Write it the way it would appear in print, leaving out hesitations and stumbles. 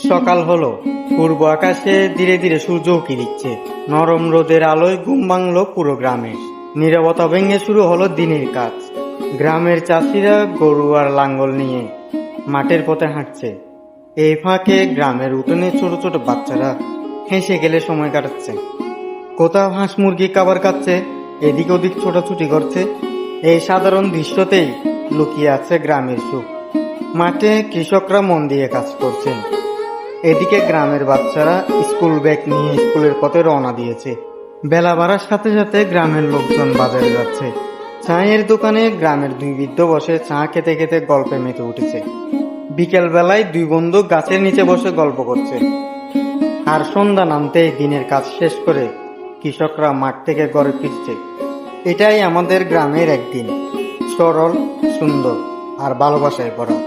সকাল হলো, পূর্ব আকাশে ধীরে ধীরে সূর্য উঁকি দিচ্ছে। নরম রোদের আলোয় ঘুম ভাঙলো পুরো গ্রামে। নীরবতা ভেঙে শুরু হলো দিনের কাজ। গ্রামের চাষিরা গরু আর লাঙ্গল নিয়ে মাঠের পথে হাঁটছে। এই ফাঁকে গ্রামের উঠোনে ছোট ছোট বাচ্চারা হেসে গেলে সময় কাটাচ্ছে। কোথাও হাঁস মুরগি খাবার খাচ্ছে, এদিক ওদিক ছোটাছুটি করছে। এই সাধারণ দৃশ্যতেই লুকিয়ে আছে গ্রামের সুখ। মাঠে কৃষকরা মন দিয়ে কাজ করছেন, এদিকে গ্রামের বাচ্চারা স্কুল ব্যাগ নিয়ে স্কুলের পথে রওনা দিয়েছে। বেলা বাড়ার সাথে সাথে গ্রামের লোকজন বাজারে যাচ্ছে। চায়ের দোকানে গ্রামের দুই বৃদ্ধ বসে চা খেতে খেতে গল্পে মেতে উঠেছে। বিকেল বেলায় দুই বন্ধু গাছের নিচে বসে গল্প করছে। আর সন্ধ্যা নামতেই দিনের কাজ শেষ করে কৃষকরা মাঠ থেকে ঘরে ফিরছে। এটাই আমাদের গ্রামের একদিন, সরল, সুন্দর আর ভালোবাসায় ভরা।